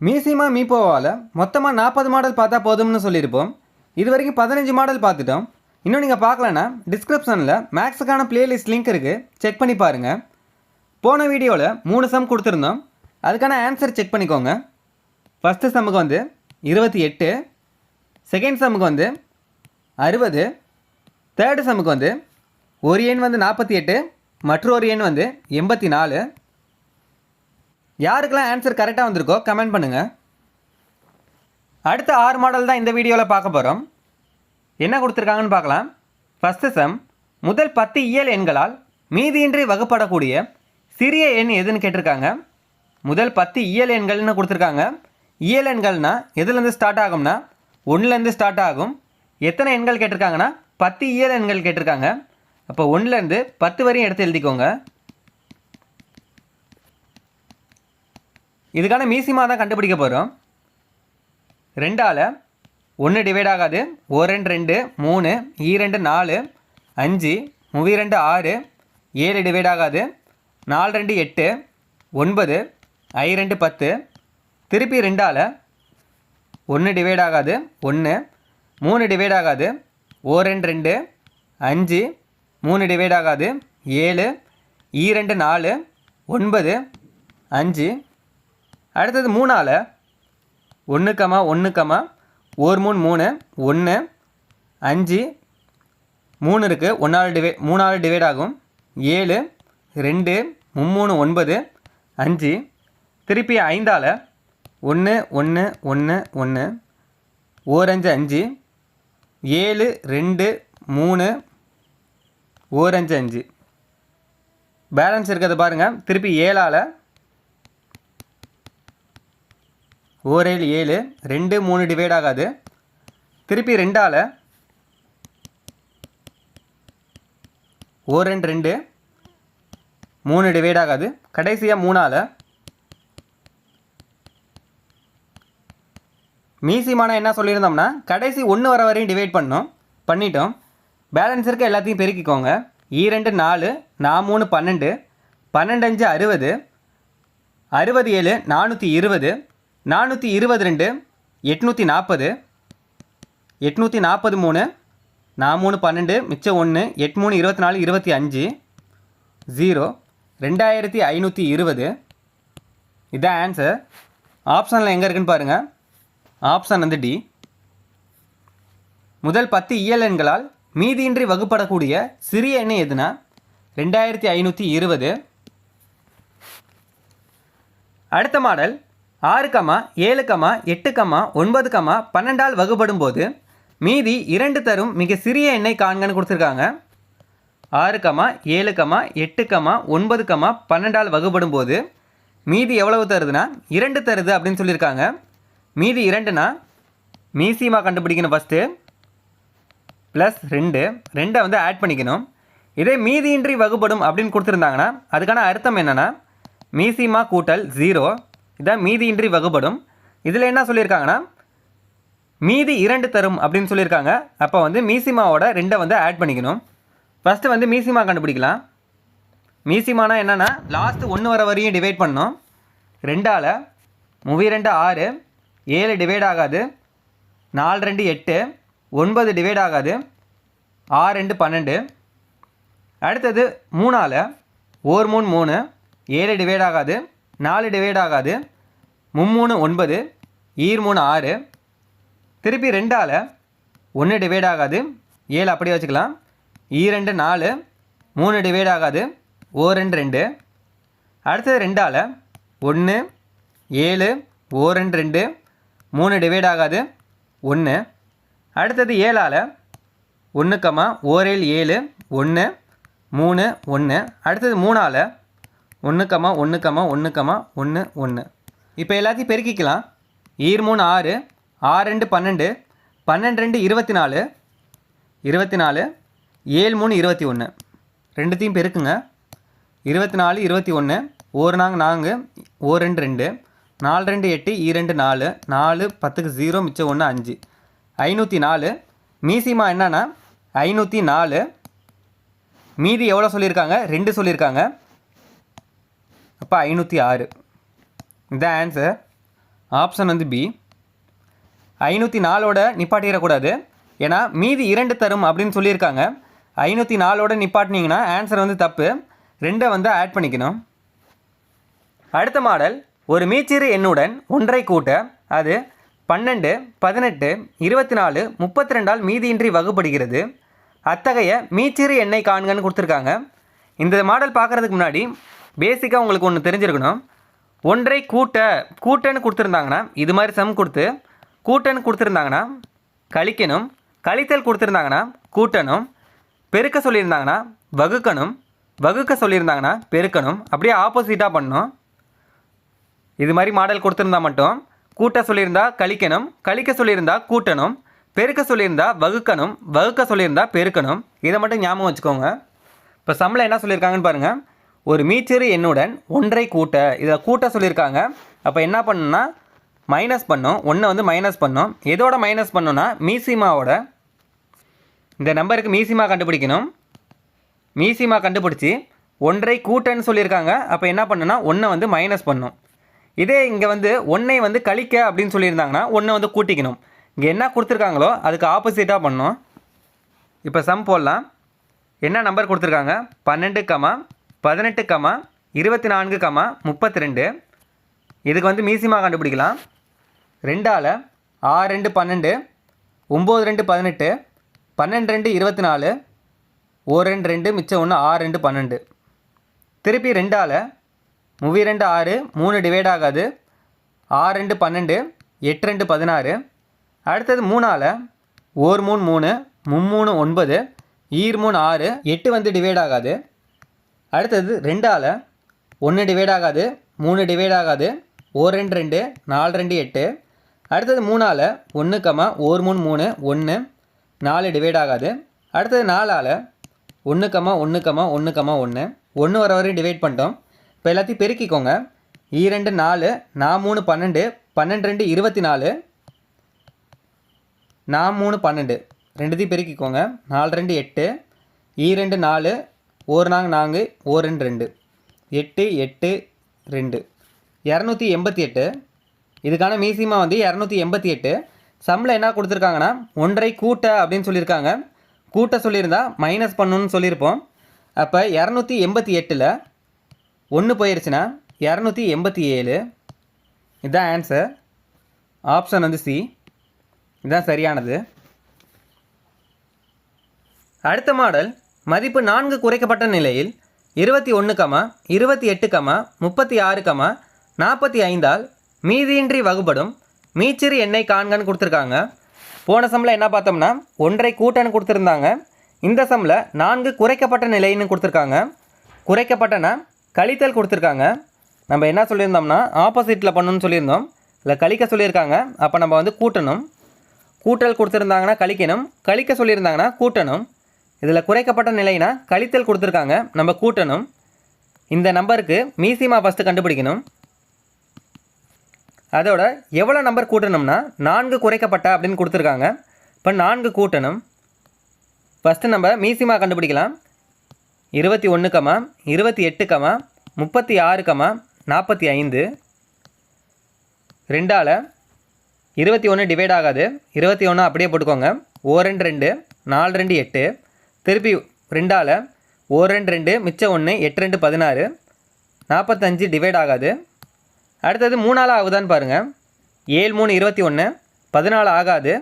மீசிமா மீப்போவால் மொத்தமாக 40 மாடல் பார்த்தா போதும்னு சொல்லியிருப்போம். இது வரைக்கும் 15 மாடல் பார்த்துட்டோம். இன்னும் நீங்கள் பார்க்கலன்னா டிஸ்கிரிப்ஷனில் மேக்ஸுக்கான பிளேலிஸ்ட் லிங்க் இருக்குது, செக் பண்ணி பாருங்கள். போன வீடியோவில் 3 சம் கொடுத்துருந்தோம், அதுக்கான ஆன்சர் செக் பண்ணிக்கோங்க. ஃபஸ்ட்டு சம்முக்கு வந்து 28, செகண்ட் சம்முக்கு வந்து 60, தேர்டு சம்முக்கு வந்து ஒரு எண் வந்து 48, மற்றொரு எண் வந்து 84. யாருக்கெல்லாம் ஆன்சர் கரெக்டாக வந்திருக்கோ கமெண்ட் பண்ணுங்கள். அடுத்த 6 மாடல் தான் இந்த வீடியோவில் பார்க்க போகிறோம். என்ன கொடுத்துருக்காங்கன்னு பார்க்கலாம். ஃபஸ்ட்டு சம், முதல் 10 இயல் எண்களால் மீதியின்றி வகுப்படக்கூடிய சிறிய எண் எதுன்னு கேட்டிருக்காங்க. முதல் 10 இயல் எண்கள்னு கொடுத்துருக்காங்க. இயல் எண்கள்னால் எதுலேருந்து ஸ்டார்ட் ஆகும்னா 1லேருந்து ஸ்டார்ட் ஆகும். எத்தனை எண்கள் கேட்டிருக்காங்கன்னா 10 இயல் எண்கள் கேட்டிருக்காங்க. அப்போ 1லேருந்து 10 வரையும் எடுத்து எழுதிக்கோங்க. இதுக்கான மீசிமா தான் கண்டுபிடிக்க போகிறோம். 2ஆல் 1 டிவைட் ஆகாது. 1 2 3, 2 4, 5, 2 6, 7 டிவைட் ஆகாது. 4 2 8, 9, 2 10. திருப்பி 2ஆல் 1 டிவைட் ஆகாது. 1, 3 டிவைட் ஆகாது. 1 2 5, 3 டிவைட் ஆகாது. 7, 2 4, 9, 5. அடுத்தது 3ஆல் 1 1 1 3 3 1 5 3 இருக்குது. 3ஆல் டிவைட் ஆகும். 7 2 3 9 5. திருப்பி 5ஆல் 1 1 1 1 1 5 5 7 2 3 1 5 5. பேலன்ஸ் இருக்கிறது பாருங்கள். திருப்பி 7ஆல் 1 7 7, 2 3 டிவைட் ஆகாது. திருப்பி 2ஆல் 1 2 2, 3 டிவைட் ஆகாது. கடைசியாக 3ஆல் மீசிமான என்ன சொல்லியிருந்தோம்னா கடைசி 1 வர வரையும் டிவைட் பண்ணிட்டோம். பேலன்ஸ் இருக்க எல்லாத்தையும் பெருக்கிக்கோங்க. 2 4, 3 12, 12 5 60, 67 420, 422 840, 843, 3 12, மிச்சம் 1, 8 3 24 25, 0 2520. இதான் ஆன்சர். ஆப்ஷனில் எங்கே இருக்குன்னு பாருங்கள். ஆப்ஷன் வந்து டி. முதல் 10 இயல் எண்களால் மீதியின்றி வகுப்படக்கூடிய சிறிய எண் எதுனா 2520. அடுத்த மாடல் 6, 7, 8, 9, 12ஆல் வகுப்படும் போது மீதி 2 தரும் மிக சிறிய எண்ணை காண்கன்னு கொடுத்துருக்காங்க. 6, 7, 8, 9, 12ஆல் வகுப்படும் போது மீதி எவ்வளவு தருதுன்னா 2 தருது அப்படின்னு சொல்லியிருக்காங்க. மீதி 2னா மீசிமா கண்டுபிடிக்கணும். ஃபஸ்ட்டு ப்ளஸ் 2 வந்து ஆட் பண்ணிக்கணும். இதே மீதியின்றி வகுப்படும் அப்படின்னு கொடுத்துருந்தாங்கன்னா அதுக்கான அர்த்தம் என்னென்னா மீசிமா கூட்டல் 0, இதான் மீதியின்றி வகுப்படும். இதில் என்ன சொல்லியிருக்காங்கன்னா மீதி 2 தரும் அப்படின்னு சொல்லியிருக்காங்க. அப்போ வந்து மீசிமாவோட 2 வந்து ஆட் பண்ணிக்கணும். ஃபஸ்ட்டு வந்து மீசிமா கண்டுபிடிக்கலாம். மீசிமானா என்னென்னா லாஸ்ட்டு 1 வர வரையும் டிவைட் பண்ணணும். 2ஆல் 2 6, 7 டிவைட் ஆகாது. 4 2 8, 9 டிவைட் ஆகாது. 6 2 12. அடுத்தது 3ஆல் 1 3 3, 7 டிவைட் ஆகாது. 4 டிவைட் ஆகாது. 3 9, 3 6. திருப்பி 2ஆல் 1 டிவைட் ஆகாது. 7 அப்படியே வச்சுக்கலாம். 2 4, 3 டிவைட் ஆகாது. 1 2 2. அடுத்தது 2ஆல் 1 7, 1 2 2, 3 டிவைட் ஆகாது. 1. அடுத்தது 7ஆல் 1 1 7 1 3 1. அடுத்தது 3ஆல் 1 1 1 1 1. இப்போ எல்லாத்தையும் பெருக்கிக்கலாம். 3 6, 6 2 12, 12 2 24, 24, 7 3 21. ரெண்டுத்தையும் பெருக்குங்க. 24 21, 1 4 1 2 2, 4 2 8, 2 4, 4 10க்கு 0, மிச்சம் 1 5, 504. மீசிமா என்னன்னா 504. மீதி எவ்வளோ சொல்லியிருக்காங்க? 2 சொல்லியிருக்காங்க. அப்போ 506. இதுதான் ஆன்சர். ஆப்ஷன் வந்து பி. 504ஓட நிப்பாட்டிடக்கூடாது, ஏன்னா மீதி 2 தரும் அப்படின்னு சொல்லியிருக்காங்க. 504ஓட நிப்பாட்டினீங்கன்னா ஆன்சர் வந்து தப்பு. 2 வந்து ஆட் பண்ணிக்கணும். அடுத்த மாடல், ஒரு மீச்சிறு எண்ணுடன் ஒன்றை கூட்ட அது 12, 18, 24, 32ஆல் மீதியின்றி வகுப்படுகிறது. அத்தகைய மீச்சிறு எண்ணை காண்கன்னு கொடுத்துருக்காங்க. இந்த மாடல் பார்க்குறதுக்கு முன்னாடி பேசிக்காக உங்களுக்கு ஒன்று தெரிஞ்சிருக்கணும். ஒன்றை கூட்டன்னு கொடுத்துருந்தாங்கன்னா இது மாதிரி சம் கொடுத்து கூட்டன்னு கொடுத்துருந்தாங்கன்னா கழிக்கணும், கழித்தல் கொடுத்துருந்தாங்கன்னா கூட்டணும், பெருக்க சொல்லியிருந்தாங்கன்னா வகுக்கணும், வகுக்க சொல்லியிருந்தாங்கன்னா பெருக்கணும், அப்படியே ஆப்போசிட்டாக பண்ணணும். இது மாதிரி மாடல் கொடுத்துருந்தா மட்டும் கூட்ட சொல்லியிருந்தா கழிக்கணும், கழிக்க சொல்லியிருந்தா கூட்டணும், பெருக்க சொல்லியிருந்தா வகுக்கணும், வகுக்க சொல்லியிருந்தா பெருக்கணும். இதை மட்டும் ஞாபகம் வச்சுக்கோங்க. இப்போ சம்மில் என்ன சொல்லியிருக்காங்கன்னு பாருங்கள். ஒரு மீச்சிறு எண்ணுடன் ஒன்றை கூட்ட, இதில் கூட்ட சொல்லியிருக்காங்க. அப்போ என்ன பண்ணணும்னா மைனஸ் பண்ணோம், ஒன்றை வந்து மைனஸ் பண்ணோம். எதோட மைனஸ் பண்ணோன்னா மீசிமாவோட. இந்த நம்பருக்கு மீசிமா கண்டுபிடிக்கணும். மீசிமா கண்டுபிடிச்சி ஒன்றை கூட்டன்னு சொல்லியிருக்காங்க. அப்போ என்ன பண்ணுன்னா ஒன்றை வந்து மைனஸ் பண்ணணும். இதே இங்கே வந்து ஒன்றை வந்து கழிக்க அப்படின்னு சொல்லியிருந்தாங்கன்னா ஒன்றை வந்து கூட்டிக்கணும். இங்கே என்ன கொடுத்துருக்காங்களோ அதுக்கு ஆப்போசிட்டாக பண்ணணும். இப்போ சம் போடலாம். என்ன நம்பர் கொடுத்துருக்காங்க? 12, 18, 24, 32. இதுக்கு வந்து மீசிமா கண்டுபிடிக்கலாம். 2ஆல் 6 2 12, 9 2 18, 12 2 24, 1 2 2, மிச்சம் 1, 6 2 12. திருப்பி 2ஆல் 3 2 6, 3 டிவைட் ஆகாது, 6 2 12, 8 2 16. அடுத்தது 3ஆல் 1 3 3, 3 9, 3 6, 8 வந்து டிவைட் ஆகாது. அடுத்தது 2ஆல் 1 டிவைட் ஆகாது, 3 டிவைட் ஆகாது, 1 2 2, 4 2 8. அடுத்தது 3ஆல் 1 1 3 3, 1, 4 டிவைட் ஆகாது. அடுத்தது 4ஆல் 1 1 1 1, 1 வர வரையும் டிவைட் பண்ணிட்டோம். இப்போ எல்லாத்தையும் பெருக்கிக்கோங்க. 2 4, 3 12, 12 2 24, 3 12, ரெண்டுத்தையும் பெருக்கிக்கோங்க. 4 2 8, 2 4, 1 4, 1 2 8, 8 2, 288. இதுக்கான மீசிமா வந்து 288. சம்மில் என்ன கொடுத்துருக்காங்கன்னா ஒன்றை கூட்ட அப்படின்னு சொல்லியிருக்காங்க. கூட்ட சொல்லியிருந்தா மைனஸ் பண்ணணும்னு சொல்லியிருப்போம். அப்போ 288ல் 1 போயிடுச்சுன்னா 287. இதுதான் ஆன்சர். ஆப்ஷன் வந்து சி. இதுதான் சரியானது. அடுத்த மாடல், மதிப்பு 4 குறைக்கப்பட்ட நிலையில் 21, 28, 36, 45ஆல் மீதியின்றி வகுப்படும் மீச்சிறு எண்ணை காண்கன்னு கொடுத்துருக்காங்க. போன சம்மில் என்ன பார்த்தோம்னா ஒன்றை கூட்டன்னு கொடுத்துருந்தாங்க. இந்த சம்மில் 4 குறைக்கப்பட்ட நிலைன்னு கொடுத்துருக்காங்க. குறைக்கப்பட்டனா கழித்தல் கொடுத்துருக்காங்க. நம்ம என்ன சொல்லியிருந்தோம்னா ஆப்போசிட்டில் பண்ணணும்னு சொல்லியிருந்தோம். இல்லை கழிக்க சொல்லியிருக்காங்க. அப்போ நம்ம வந்து கூட்டணும். கூட்டல் கொடுத்துருந்தாங்கன்னா கழிக்கணும், கழிக்க சொல்லியிருந்தாங்கன்னா கூட்டணும். இதில் குறைக்கப்பட்ட நிலைனா கழித்தல் கொடுத்துருக்காங்க, நம்ம கூட்டணும். இந்த நம்பருக்கு மீசிமா ஃபஸ்ட்டு கண்டுபிடிக்கணும். அதோட எவ்வளோ நம்பர் கூட்டணும்னா 4 குறைக்கப்பட்ட அப்படின்னு கொடுத்துருக்காங்க. இப்போ 4 கூட்டணும். ஃபஸ்ட்டு நம்ம மீசிமா கண்டுபிடிக்கலாம். 21, 28, 36, 45. 2ஆல் 21 டிவைட் ஆகாது, 21 அப்படியே போட்டுக்கோங்க. 1 2 2, 4 2 8. திருப்பி 2ஆல் 1 2 2, மிச்சம் 1, 8 2 16. 45 டிவைட் ஆகாது. அடுத்தது 3ஆல் ஆகுதான்னு பாருங்கள். 7 3 21, 14 ஆகாது.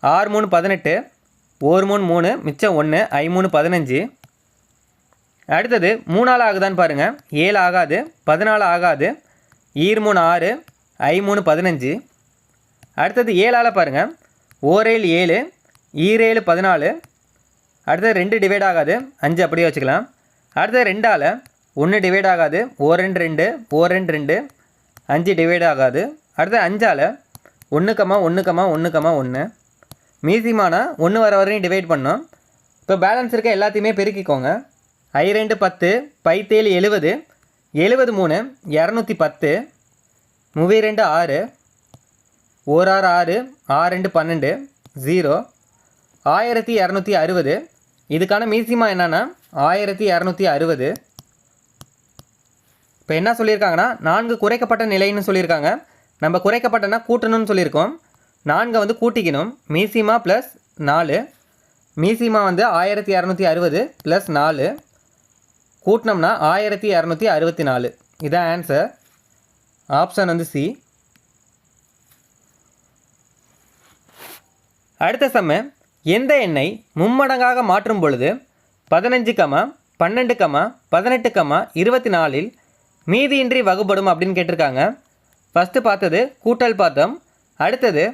6 3 18, 1 3 3, மிச்சம் 1, 3 15. அடுத்தது 3ஆல் ஆகுதான்னு பாருங்கள். 7 ஆகாது, 14 ஆகாது. 3 6, 3 15. அடுத்தது 7ஆல் பாருங்கள். 1 7, 7 14. அடுத்தது 2 டிவைட் ஆகாது, 5 அப்படியே வச்சுக்கலாம். அடுத்தது 2ஆல் 1 டிவைட் ஆகாது, 1 2 1 2, 5 டிவைட் ஆகாது. அடுத்தது 5ஆல் 1, 1, 1, 1. மீசிமான 1 வர வரையும் டிவைட் பண்ணோம். இப்போ பேலன்ஸ் இருக்க எல்லாத்தையுமே பெருக்கிக்கோங்க. 2 10, 17 70, 73, 210, 32 6, 1 6 6, 6 2 12, 0, 1260. இதுக்கான மீசிமா என்னன்னா 1260. இப்போ என்ன சொல்லியிருக்காங்கன்னா 4 குறைக்கப்பட்ட நிலைன்னு சொல்லியிருக்காங்க. நம்ம குறைக்கப்பட்டனா கூட்டணும்னு சொல்லியிருக்கோம். 4 வந்து கூட்டிக்கணும். மீசிமா ப்ளஸ் 4, மீசிமா வந்து 1260 ப்ளஸ் 4 கூட்டினோம்னா 1264. இதான் ஆன்சர். ஆப்ஷன் வந்து சி. அடுத்த சம்மு, எந்த எண்ணை மும்மடங்காக மாற்றும் பொழுது 15, 12, 18, 24 மீதியின்றி வகுப்படும் அப்படின்னு கேட்டிருக்காங்க. ஃபஸ்ட்டு பார்த்தது கூட்டல் பார்த்தோம். அடுத்தது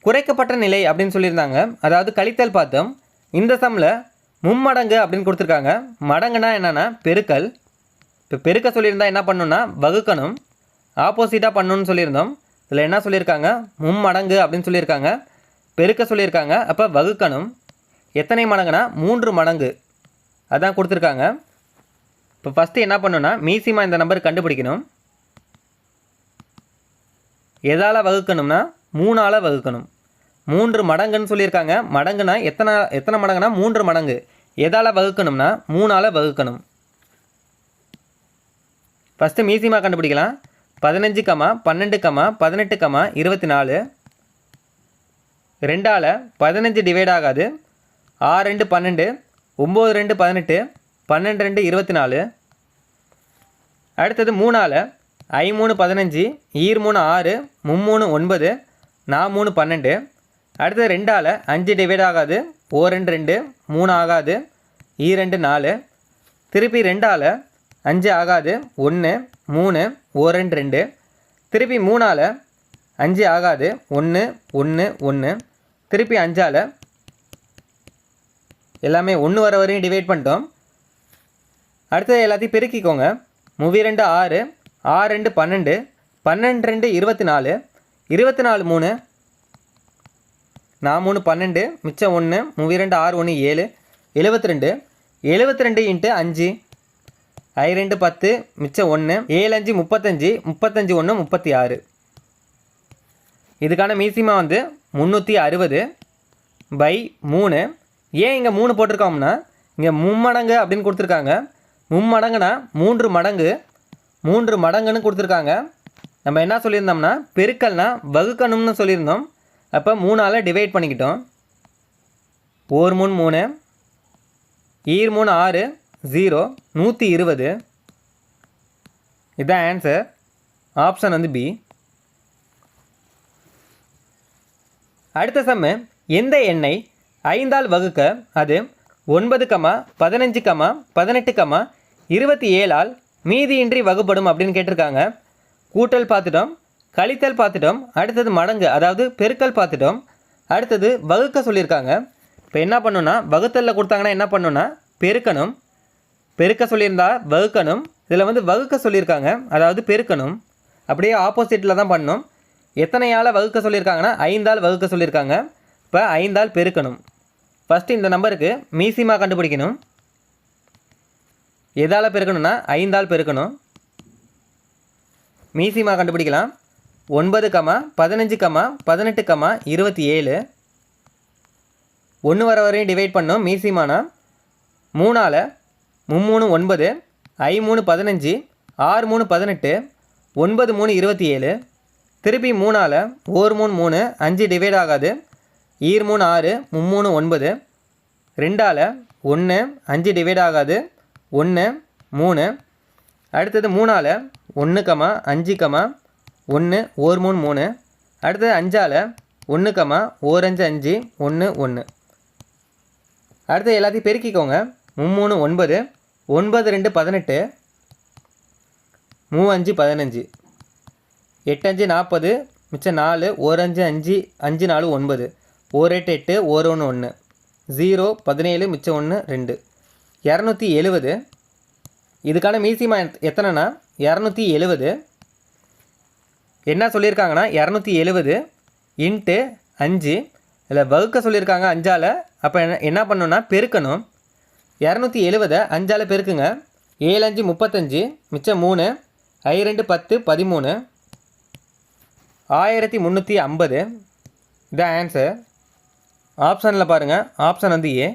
குறைக்கப்பட்ட நிலை அப்படின்னு சொல்லியிருந்தாங்க, அதாவது கழித்தல் பார்த்தோம். இந்த சம்மில் மும்மடங்கு அப்படின்னு கொடுத்துருக்காங்க. மடங்குனா என்னென்னா பெருக்கல். இப்போ பெருக்க சொல்லியிருந்தால் என்ன பண்ணணும்னா வகுக்கணும். ஆப்போசிட்டாக பண்ணணும்னு சொல்லியிருந்தோம். இதில் என்ன சொல்லியிருக்காங்க, மும்மடங்கு அப்படின்னு சொல்லியிருக்காங்க. பெருக்க சொல்லியிருக்காங்க, அப்போ வகுக்கணும். எத்தனை மடங்குனா 3 மடங்கு, அதான் கொடுத்துருக்காங்க. இப்போ ஃபஸ்ட்டு என்ன பண்ணணும்னா மீசிமா இந்த நம்பர் கண்டுபிடிக்கணும். எதால் வகுக்கணும்னா 3ஆல் வகுக்கணும். 3 மடங்குன்னு சொல்லியிருக்காங்க. மடங்குனா எத்தனை மடங்குனா 3 மடங்கு. எதால் வகுக்கணும்னா 3ஆல் வகுக்கணும். ஃபஸ்ட்டு மீசிமா கண்டுபிடிக்கலாம். 15, 12, 18, 24 2ஆல் 15 டிவைட் ஆகாது. 6 2 12, 9 2 18, 12 2 24. அடுத்தது 3ஆல் 5 3 15, 3 6, 3 9, 4 12. அடுத்தது 2ஆல் 5 டிவைட் ஆகாது. 1 2 2, 3 ஆகாது. 2 4. திருப்பி 2ஆல் 5 ஆகாது. 1 3, 1 2 2. திருப்பி 3ஆல் 5 ஆகாது. 1 1 1. திருப்பி 5ஆல் எல்லாமே 1 வர வரையும் டிவைட் பண்ணிட்டோம். அடுத்தது எல்லாத்தையும் பெருக்கிக்கோங்க. 3 2 6, 6 2 12, 12 2 24, 24 3, 4 3 12, மிச்சம் 1, 3 2 6 1 7, 72. 72 இன்ட்டு 5, 2 10, மிச்சம் 1, 7 5 35, 35 1 36. இதுக்கான மீசிமா வந்து 360/3. ஏன் இங்கே 3 போட்டிருக்கோம்னா இங்கே மும்மடங்கு அப்படின்னு கொடுத்துருக்காங்க. மும்மடங்குனா 3 மடங்கு, 3 மடங்குன்னு கொடுத்துருக்காங்க. நம்ம என்ன சொல்லியிருந்தோம்னா பெருக்கல்னா வகுக்கணும்னு சொல்லியிருந்தோம். அப்போ 3ஆல் டிவைட் பண்ணிக்கிட்டோம். 1 3 3, 3 6, 0 120. இதுதான் ஆன்சர். ஆப்ஷன் வந்து பி. அடுத்த சம்மு, எந்த எண்ணை 5ஆல் வகுக்க அது 9, 15, 18, 27ஆல் மீதியின்றி வகுப்படும் அப்படின்னு கேட்டிருக்காங்க. கூட்டல் பார்த்துட்டோம், கழித்தல் பார்த்துட்டோம். அடுத்தது மடங்கு அதாவது பெருக்கல் பார்த்துட்டோம். அடுத்தது வகுக்க சொல்லியிருக்காங்க. இப்போ என்ன பண்ணணும்னா வகுத்தலில் கொடுத்தாங்கன்னா என்ன பண்ணணும்னா பெருக்கணும். பெருக்க சொல்லியிருந்தா வகுக்கணும். இதில் வந்து வகுக்க சொல்லியிருக்காங்க, அதாவது பெருக்கணும். அப்படியே ஆப்போசிட்டில் தான் பண்ணணும். எத்தனையால் வகுக்க சொல்லியிருக்காங்கன்னா 5ஆல் வகுக்க சொல்லியிருக்காங்க. இப்போ 5ஆல் பெருக்கணும். ஃபஸ்ட்டு இந்த நம்பருக்கு மீசிமா கண்டுபிடிக்கணும். எதால் பெருக்கணும்னா 5ஆல் பெருக்கணும். மீசிமா கண்டுபிடிக்கலாம். 9, 15, 18, 27. 1 வர வரையும் டிவைட் பண்ணோம். மீசிமானா 3ஆல் 3 9, 5 3 15, 6 3 18, 9 3 27. திருப்பி 3ஆல் 1 3 3, 5 டிவைட் ஆகாது. 3 6, 3 9. 2ஆல் 1 5 டிவைட் ஆகாது. 1 3. அடுத்தது 3ஆல் 1, 5, 1 1 3 3. அடுத்தது 5ஆல் 1, 1 5 5, 1 1. அடுத்தது எல்லாத்தையும் பெருக்கிக்கோங்க. 3 9, 9 2 18, 3 5 15, 8 5 40, மிச்சம் 4, 1 5 5, 5 4 9, 1 8 8, 1 1 1, 0 17, மிச்சம் 1 2, 270. இதுக்கான மீசிமா எத்தனைனா 270. என்ன சொல்லியிருக்காங்கன்னா 270 இன்ட்டு 5. இதில் வகுக்க சொல்லியிருக்காங்க 5ஆல். அப்போ என்ன பண்ணணும்னா பெருக்கணும். 270 5ஆல் பெருக்குங்க. 7 5 35, மிச்சம் 3, 2 10 13, 1350. இதான் ஆன்சர். ஆப்ஷனில் பாருங்கள். ஆப்ஷன் வந்து ஏ.